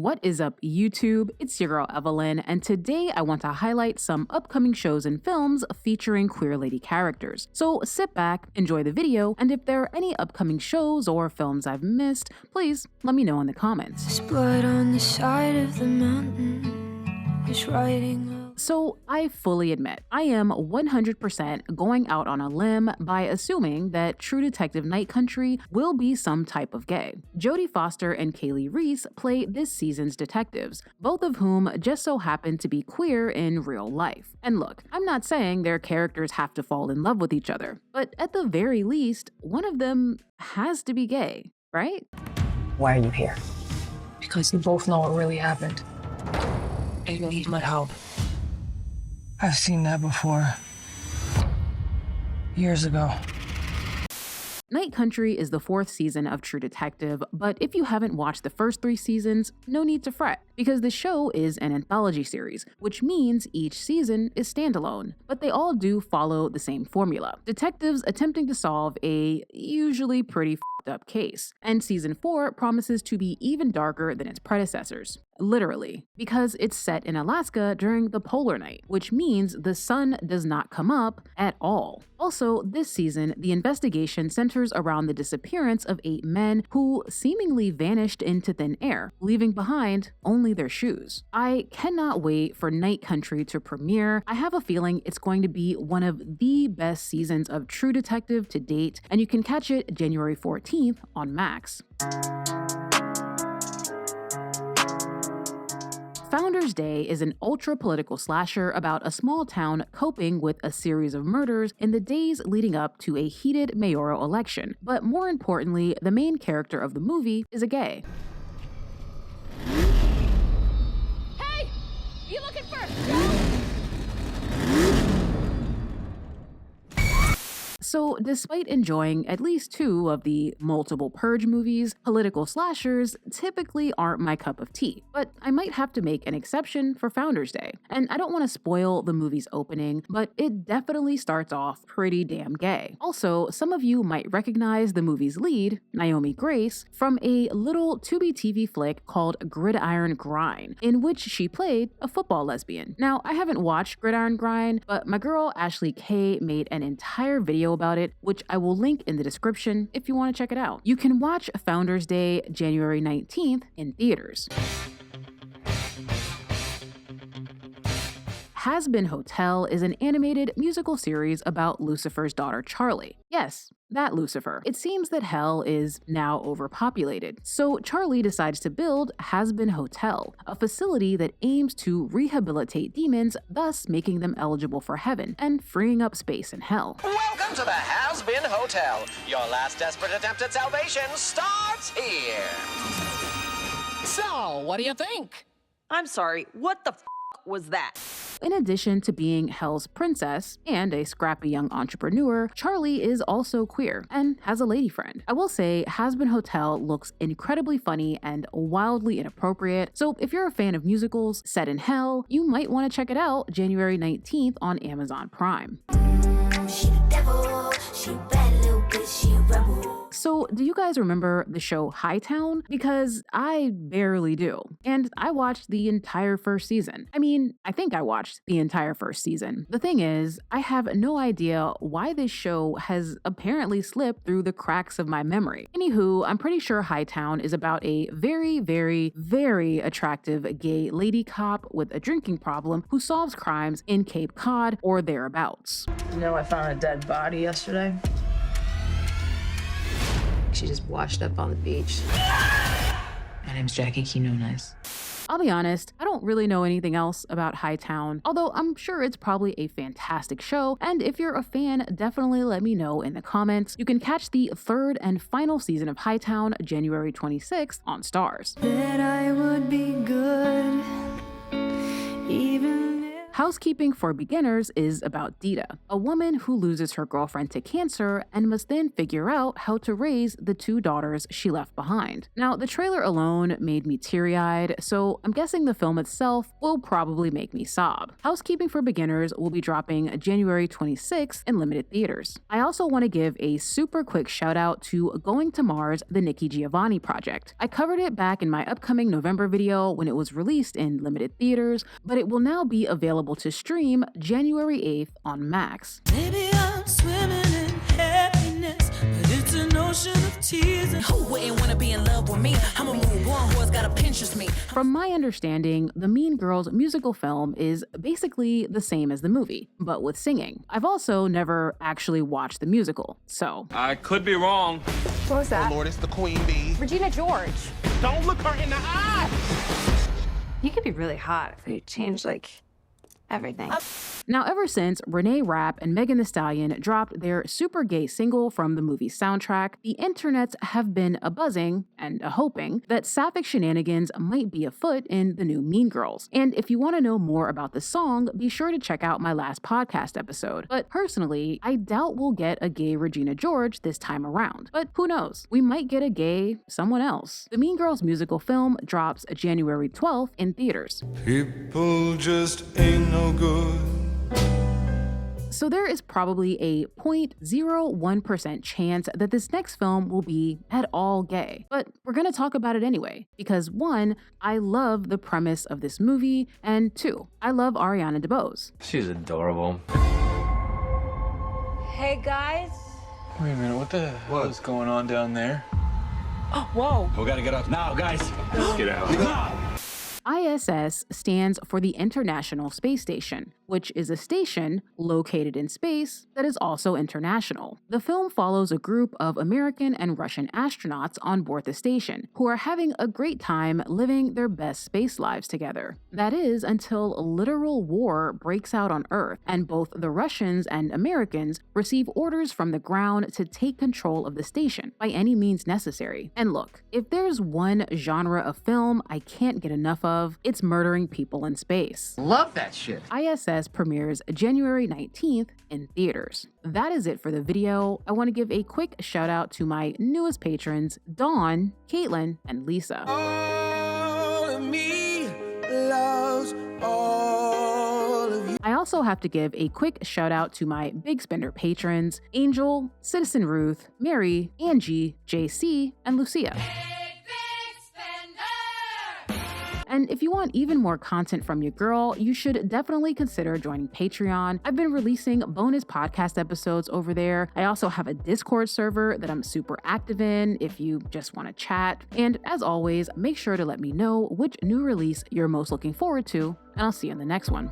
What is up, YouTube? It's your girl Evelyn, and today I want to highlight some upcoming shows and films featuring queer lady characters. So sit back, enjoy the video, and if there are any upcoming shows or films I've missed, please let me know in the comments. There's blood on the side of the mountain. It's writing. So I fully admit, I am 100% going out on a limb by assuming that True Detective Night Country will be some type of gay. Jodie Foster and Kaylee Reese play this season's detectives, both of whom just so happen to be queer in real life. And look, I'm not saying their characters have to fall in love with each other, but at the very least, one of them has to be gay, right? Why are you here? Because you both know what really happened. And you need my help. I've seen that before. Years ago. Night Country is the 4th season of True Detective, but if you haven't watched the first 3 seasons, no need to fret, because the show is an anthology series, which means each season is standalone, but they all do follow the same formula. Detectives attempting to solve a usually pretty f***ed up case, and season 4 promises to be even darker than its predecessors. Literally, because it's set in Alaska during the polar night, which means the sun does not come up at all. Also, this season, the investigation centers around the disappearance of 8 men who seemingly vanished into thin air, leaving behind only their shoes. I cannot wait for Night Country to premiere. I have a feeling it's going to be one of the best seasons of True Detective to date, and you can catch it January 14th on Max. Founders Day is an ultra-political slasher about a small town coping with a series of murders in the days leading up to a heated mayoral election. But more importantly, the main character of the movie is a gay. Hey! You looking first? So, despite enjoying at least 2 of the multiple Purge movies, political slashers typically aren't my cup of tea, but I might have to make an exception for Founders Day. And I don't want to spoil the movie's opening, but it definitely starts off pretty damn gay. Also, some of you might recognize the movie's lead, Naomi Grace, from a little Tubi-TV flick called Gridiron Grind, in which she played a football lesbian. Now, I haven't watched Gridiron Grind, but my girl Ashley K made an entire video about it, which I will link in the description if you want to check it out. You can watch Founders Day January 19th in theaters. Hazbin Hotel is an animated musical series about Lucifer's daughter Charlie. Yes, that Lucifer. It seems that hell is now overpopulated, so Charlie decides to build Hazbin Hotel, a facility that aims to rehabilitate demons, thus making them eligible for heaven and freeing up space in hell. Welcome to the Hazbin Hotel. Your last desperate attempt at salvation starts here. So, what do you think? I'm sorry, what the was that? In addition to being Hell's princess and a scrappy young entrepreneur, Charlie is also queer and has a lady friend. I will say Hazbin Hotel looks incredibly funny and wildly inappropriate, so if you're a fan of musicals set in hell, you might want to check it out January 19th on Amazon Prime. She the devil, she a bad little bitch, she a rebel. So, do you guys remember the show Hightown? Because I barely do. And I watched the entire first season. I think I watched the entire first season. The thing is, I have no idea why this show has apparently slipped through the cracks of my memory. Anywho, I'm pretty sure Hightown is about a very, very, very attractive gay lady cop with a drinking problem who solves crimes in Cape Cod or thereabouts. You know, I found a dead body yesterday. She just washed up on the beach. My name's Jackie Kino Nice. I'll be honest, I don't really know anything else about Hightown, although I'm sure it's probably a fantastic show, and if you're a fan, definitely let me know in the comments. You can catch the 3rd and final season of Hightown January 26th on Starz. That I would be good, even if Housekeeping for Beginners is about Dita, a woman who loses her girlfriend to cancer and must then figure out how to raise the 2 daughters she left behind. Now, the trailer alone made me teary-eyed, so I'm guessing the film itself will probably make me sob. Housekeeping for Beginners will be dropping January 26th in limited theaters. I also want to give a super quick shout out to Going to Mars, the Nikki Giovanni project. I covered it back in my upcoming November video when it was released in limited theaters, but it will now be available to stream January 8th on Max. Maybe I'm swimming in happiness, but it's an ocean of tears. And who wouldn't want to be in love with me? I'm a move on, who's gotta Pinterest me. From my understanding, the Mean Girls musical film is basically the same as the movie, but with singing. I've also never actually watched the musical, so I could be wrong. What was that? Oh Lord, it's the Queen Bee. Regina George. Don't look her in the eye! You could be really hot if you change, like, everything. Now, ever since Renee Rapp and Megan Thee Stallion dropped their super gay single from the movie's soundtrack, the internets have been a-buzzing and a-hoping that sapphic shenanigans might be afoot in the new Mean Girls. And if you want to know more about the song, be sure to check out my last podcast episode. But personally, I doubt we'll get a gay Regina George this time around. But who knows? We might get a gay someone else. The Mean Girls musical film drops January 12th in theaters. People just ain't no good. So there is probably a 0.01% chance that this next film will be at all gay. But we're gonna talk about it anyway, because 1, I love the premise of this movie, and 2, I love Ariana DeBose. She's adorable. Hey, guys. Wait a minute, what the hell is going on down there? Oh, whoa. We gotta get up now, guys. Let's get out. I.S.S. stands for the International Space Station, which is a station located in space that is also international. The film follows a group of American and Russian astronauts on board the station who are having a great time living their best space lives together. That is until a literal war breaks out on Earth, and both the Russians and Americans receive orders from the ground to take control of the station by any means necessary. And look, if there's one genre of film I can't get enough of, it's murdering people in space. Love that shit. I.S.S. premieres January 19th in theaters. That is it for the video. I want to give a quick shout out to my newest patrons, Dawn, Caitlin, and Lisa. All of me loves all of you. I also have to give a quick shout out to my Big Spender patrons, Angel, Citizen Ruth, Mary, Angie, JC, and Lucia. And if you want even more content from your girl, you should definitely consider joining Patreon. I've been releasing bonus podcast episodes over there. I also have a Discord server that I'm super active in if you just want to chat. And as always, make sure to let me know which new release you're most looking forward to, and I'll see you in the next one.